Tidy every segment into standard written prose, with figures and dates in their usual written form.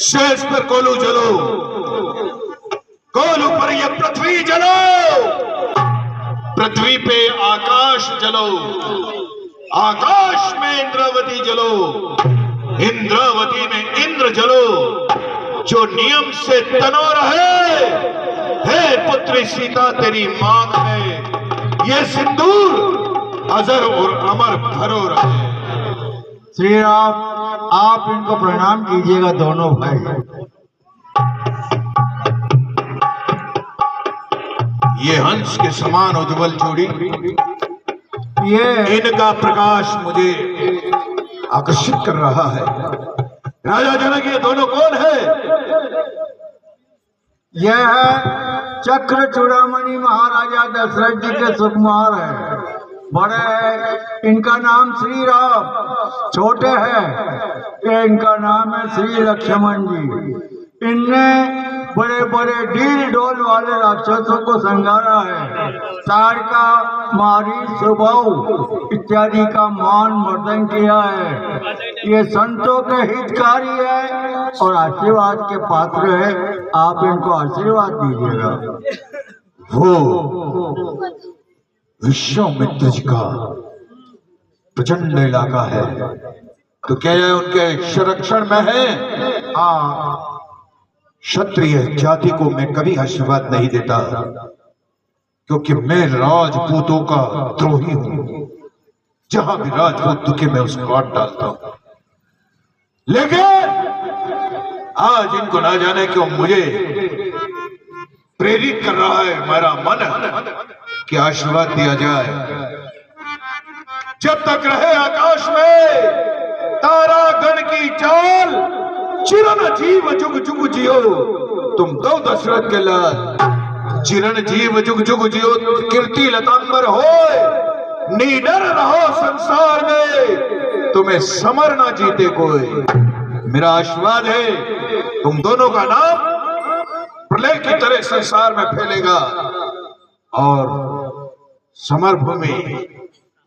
शेष पर कोलू जलो, कोलू पर ये पृथ्वी जलो, पृथ्वी पे आकाश जलो, आकाश में इंद्रावती जलो, इंद्रावती में इंद्र जलो, जो नियम से तनो रहे। हे पुत्री सीता तेरी मांग है ये सिंदूर अजर और अमर भरो रहे। श्री राम, आप इनको प्रणाम कीजिएगा दोनों भाई। ये हंस के समान उज्जवल जोड़ी, ये इनका प्रकाश मुझे आकर्षित कर रहा है। राजा जनक, ये दोनों कौन है? यह है चक्र चूड़ामणि महाराजा दशरथ जी के सुकुमार है। बड़े हैं, इनका नाम श्री राम। छोटे हैं, ये इनका नाम है श्री लक्ष्मण जी। इनने बड़े बड़े डील डोल वाले राक्षसों को संघारा है। ताड़का, मारी, सुबाऊ इत्यादि का मान मर्दन किया है। ये संतों के हितकारी है और आशीर्वाद के पात्र है। आप इनको आशीर्वाद दीजिएगा। वो विश्वामित्र जी का प्रचंड इलाका है, तो क्या यह उनके संरक्षण में है? हाँ, क्षत्रिय जाति को मैं कभी आशीर्वाद नहीं देता, क्योंकि मैं राजपूतों का द्रोही हूं। जहां भी राजपूत दुखे मैं उसको काट डालता हूं। लेकिन आज इनको ना जाने क्यों मुझे प्रेरित कर रहा है मेरा मन कि आशीर्वाद दिया जाए। जब तक रहे आकाश में तारा गण की चाल, चिरन जीव जुग जुग जियो। तुम दो दशरथ के लाल, चिरन जीव जुग जुग जियो, कीर्ति लतांबर हो, निडर रहो संसार में, तुम्हें समर ना जीते कोई। मेरा आशीर्वाद है, तुम दोनों का नाम प्रलय की तरह संसार में फैलेगा और समर भूमि,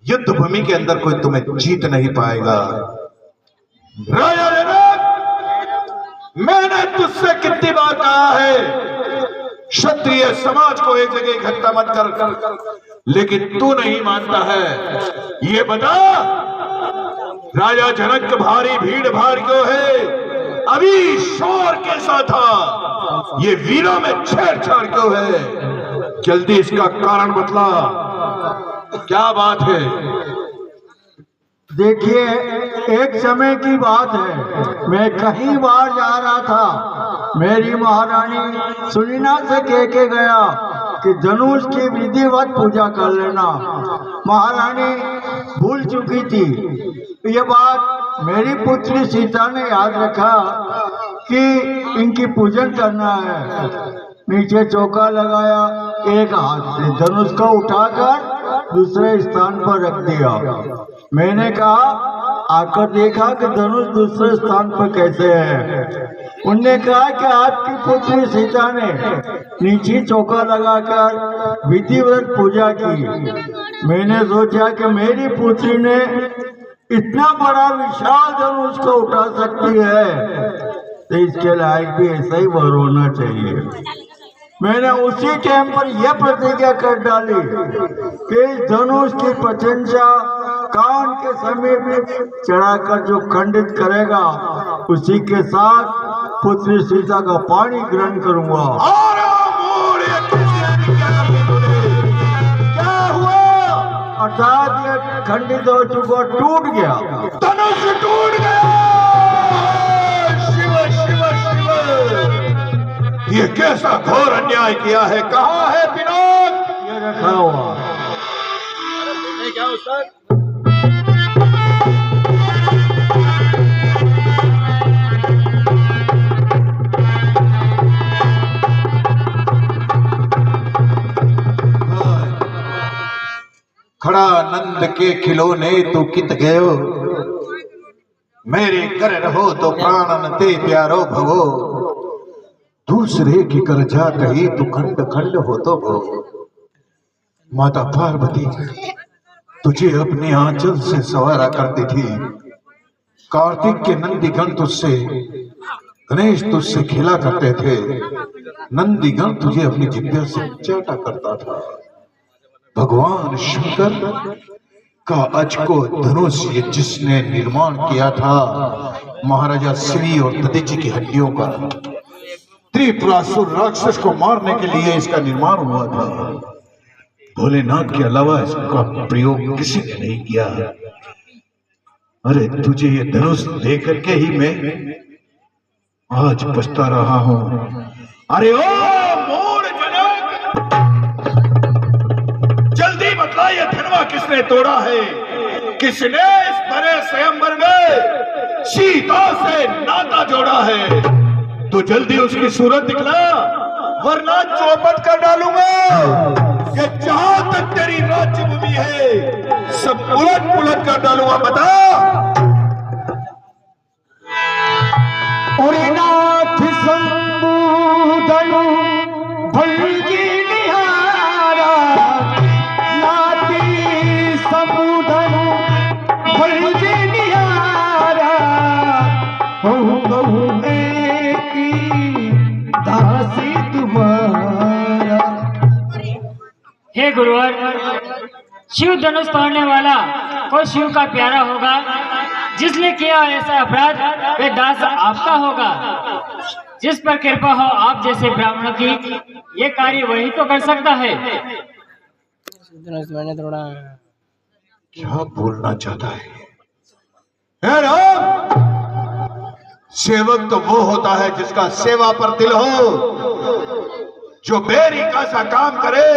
युद्ध भूमि के अंदर कोई तुम्हें जीत नहीं पाएगा। राजा जनक, मैंने तुझसे कितनी बार कहा है क्षत्रिय समाज को एक जगह इकट्ठा मत कर, लेकिन तू नहीं मानता है। ये बता, राजा जनक का भारी भीड़ भाड़ क्यों है? अभी शोर कैसा था? ये वीरों में छेड़छाड़ क्यों है? जल्दी इसका कारण बतला, क्या बात है? देखिए, एक समय की बात है, मैं कहीं बाहर जा रहा था। मेरी महारानी सुनीना से कह के गया कि धनुष की विधिवत पूजा कर लेना। महारानी भूल चुकी थी। ये बात मेरी पुत्री सीता ने याद रखा कि इनकी पूजन करना है। नीचे चौका लगाया, एक हाथ से धनुष को उठाकर दूसरे स्थान पर रख दिया। मैंने कहा, आकर देखा कि धनुष दूसरे स्थान पर कैसे है। उनने कहा कि आपकी पुत्री सीता ने नीचे चौका लगाकर विधिवत पूजा की। मैंने सोचा कि मेरी पुत्री ने इतना बड़ा विशाल धनुष को उठा सकती है, तो इसके लायक भी ऐसा ही वर होना चाहिए। मैंने उसी टाइम पर यह प्रतिज्ञा कर डाली कि इस धनुष की प्रशंसा कान के समीप चढ़ाकर जो खंडित करेगा, उसी के साथ पुत्री सीता का पानी ग्रहण करूंगा। क्या हुआ? अर्थात ये खंडित हो चुका, टूट गया, धनुष टूट गया। शिव शिव शिव, ये कैसा घोर अन्याय किया है? कहाँ है पिनाक? ये रखा हुआ। क्या उस्ताद? खड़ा नंद के खिलौने तो कित गयो, मेरे कर रहो तो प्राणन ते प्यारो भगो, दूसरे की कर जात ही तो खंड खंड हो तो भो। माता पार्वती तुझे अपने आंचल से सवारा करती थी, कार्तिक के नंदीगण तुझसे गणेश तुझसे खेला करते थे, नंदीगण तुझे अपनी जिज्ञा से चाटा करता था। भगवान शंकर का अजको धनुष ये जिसने निर्माण किया था, महाराजा श्री और दधिची की हड्डियों का, त्रिपुरासुर राक्षस को मारने के लिए इसका निर्माण हुआ था। भोलेनाथ के अलावा इसका प्रयोग किसी ने नहीं किया। अरे तुझे ये धनुष दे करके ही मैं आज पछता रहा हूं। अरे ओ मोर जनक, जल्दी बतला ये धनवा किसने तोड़ा है? किसने इस बड़े स्वयंवर में सीता से नाता जोड़ा है? तो जल्दी उसकी सूरत दिखला, वरना चौपट कर डालूंगा। कि जहां तक तेरी राज्य भूमि है सब उलट पुलट कर डालूंगा। बता। नाथ संबूधनु भलजी निहारा, नाती संबूधनु भलजी निहारा, बहु की दासी तुम्हारा। हे गुरुवर, शिव धनुष तोड़ने वाला कोई शिव का प्यारा होगा। जिसने किया ऐसा अपराध वे दास आपका होगा। जिस पर कृपा हो आप जैसे ब्राह्मणों की, ये कार्य वही तो कर सकता है। क्या बोलना चाहता है? हे राम, सेवक तो वो होता है जिसका सेवा पर दिल हो। जो बेरी का सा काम करे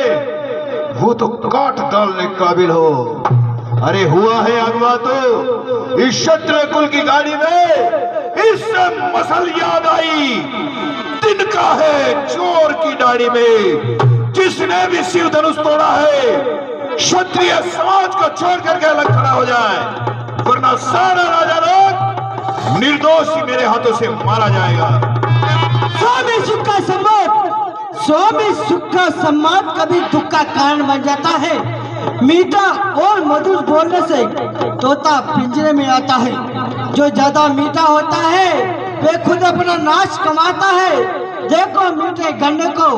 वो तो काट डालने काबिल हो। अरे हुआ है अगवा तो इस क्षत्रिय कुल की गाड़ी में इससे मसल याद आई। दिन का है चोर की दाढ़ी में। जिसने भी शिव धनुष तोड़ा है क्षत्रिय समाज को छोड़ करके अलग खड़ा हो जाए, वरना सारा राजा लोग निर्दोष ही मेरे हाथों से मारा जाएगा। स्वामी सुख का सम्मान, स्वामी सुख का सम्मान कभी दुख का कारण बन जाता है। मीठा और मधुर बोलने से तोता पिंजरे में आता है। जो ज्यादा मीठा होता है वे खुद अपना नाश कमाता है। देखो मीठे गन्ने को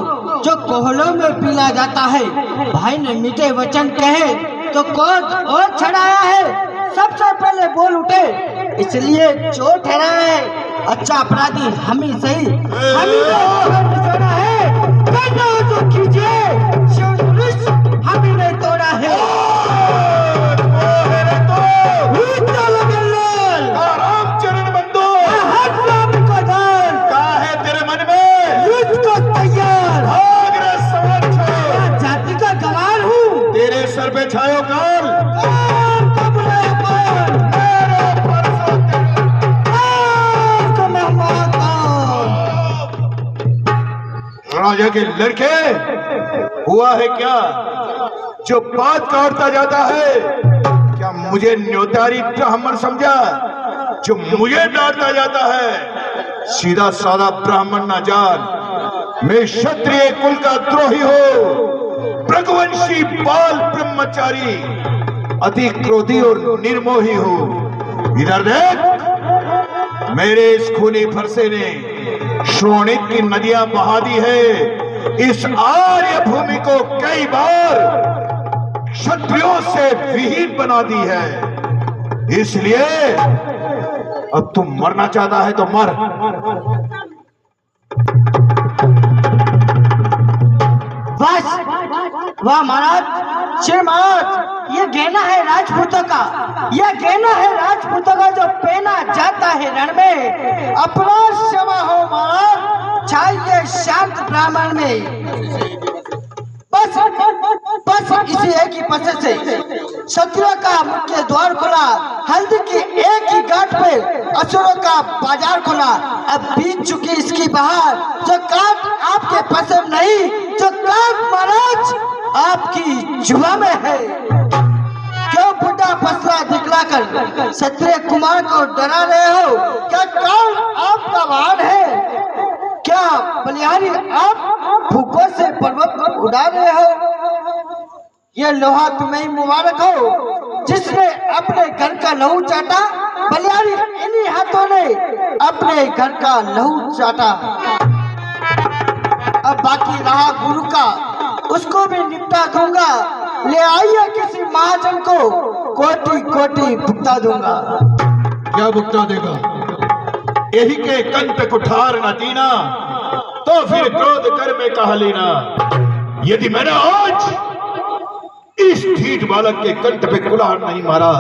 जो कोहलों में पीला जाता है। भाई ने मीठे वचन कहे तो क्रोध और छड़ाया है। सबसे पहले बोल उठे इसलिए चोट ठहराया है। अच्छा अपराधी हम ही सही, हम ही है। तो कीजिए, हम ही नहीं तोड़ा है। रामचरण बंधु, का है तेरे मन में युद्ध को तैयार। जाति का गवार हूँ, तेरे सर पे छायो काल। राजा के लड़के हुआ है क्या जो बात काटता जाता है? क्या मुझे न्योतारी ब्राह्मण समझा जो मुझे डांटता जाता है? सीधा साधा ब्राह्मण ना जान, मैं क्षत्रिय कुल का द्रोही हो, भृगुवंशी बाल ब्रह्मचारी, अति क्रोधी और निर्मोही हो। इधर देख, मेरे इस खूनी फरसे ने श्रोणित की नदियां बहा दी है। इस आर्य भूमि को कई बार क्षत्रियों से विहीन बना दी है। इसलिए अब तुम मरना चाहता है तो मर। बस वाह महाराज, श्री महाराज, ये गहना है राजपूतों का, यह गहना है राजपूतों का जो पहना जाता है रण में। अपना क्षमा हो महाराज, चाहिए शांत ब्राह्मण में। बस इसी एक ही पसे से शत्रुओं का मुख्य द्वार खुला। हल्दी की एक ही घाट पे असुरों का बाजार खुला। अब बीत चुकी इसकी बहार, जो काट आपके पसे नहीं, जो काट महाराज आपकी जुआ में है। क्यों बुढ़ा फसला दिखलाकर क्षत्रिय कुमार को डरा रहे हो? क्या काल आपका वाहन है? क्या बलिहारी आप फूकों से पर्वत को उड़ा रहे हो? ये लोहा तुम्हें मुबारक हो जिसने अपने घर का लहू चाटा बलियारी इन्हीं हाथों ने अपने घर का लहू चाटा। अब बाकी रहा गुरु का, उसको भी निपटा दूंगा। ले आइए किसी महाजन को, कोटि कोटि भुगता दूंगा। क्या भुगता देगा? यही के कंठ कुठार न दीना, तो फिर क्रोध कर में कहा लेना। यदि मैंने आज इस ढीठ बालक के कंठ पे कुल्हाड़ नहीं मारा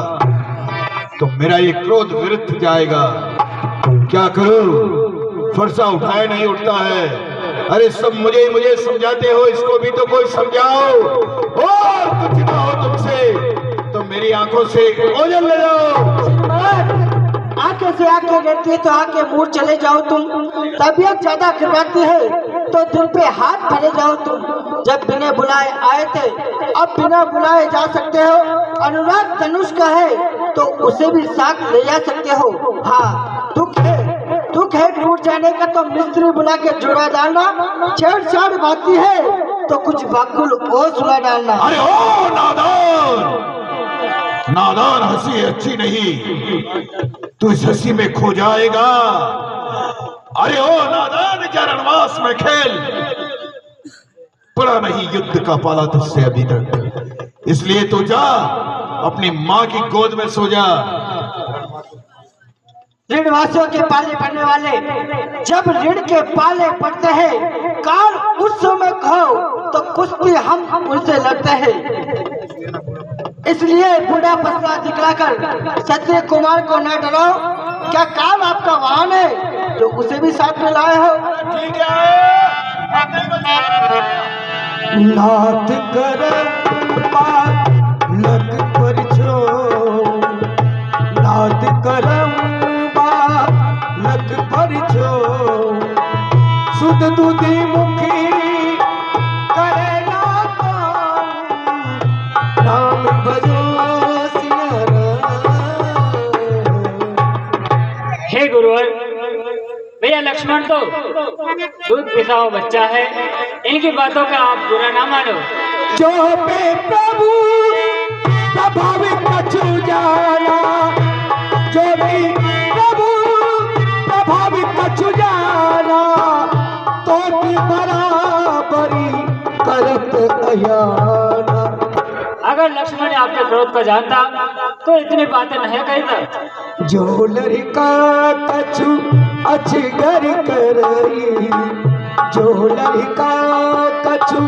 तो मेरा ये क्रोध विरुद्ध जाएगा। क्या करूं? फरसा उठाए नहीं उठता है। अरे सब मुझे समझाते हो, इसको भी तो कोई समझाओ। और कुछ ना हो तुमसे तो मेरी आंखों से ओझल ले जाओ। आंखें से आंखें लेती है तो आंखें मूड चले जाओ तुम। तबीयत ज्यादा घबराती है तो दिल पे हाथ भरे जाओ तुम। जब बिना बुलाए आए थे, अब बिना बुलाए जा सकते हो। अनुराग धनुष का है तो उसे भी साथ ले जा सकते हो। हाँ, दुख है टूट जाने का तो मिस्त्री बुला के जोड़ा डालना। छेड़छाड़ बाती है तो कुछ बाकुल और सुना डालना। अरे ओ नादान हंसी अच्छी नहीं, तू इस हंसी में खो जाएगा। अरे ओ नादान चरणवास में खेल, पड़ा नहीं युद्ध का पाला तुझसे अभी तक। इसलिए तू जा अपनी माँ की गोद में सो जा। ऋणवासियों के पाले पड़ने वाले जब ऋण के पाले पड़ते हैं, काल उस समय कहो तो कुश्ती हम उनसे लड़ते हैं। इसलिए बूढ़ा पसला दिखलाकर सत्य कुमार को न डराओ। क्या काल आपका वाहन है जो उसे भी साथ में लाए हो? ठीक है, नाथ कर बालक पर छो, नाथ करम बालक पर छो, सुध दुधी मुखी करे नाम भजो सियारा। हे गुरुवर, भैया लक्ष्मण तो दूध पीता हुआ बच्चा है, इनकी बातों का आप बुरा ना मानो। जो पे प्रभु प्रभावित कछु जाना, जो भी प्रभु प्रभावित कछु जाना, तो की बराबरी करत अयाना। अगर लक्ष्मण आपके क्रोध को जानता तो इतनी बातें नहीं कहता। जो लड़का कछु अछगर करई, जो लड़का कछु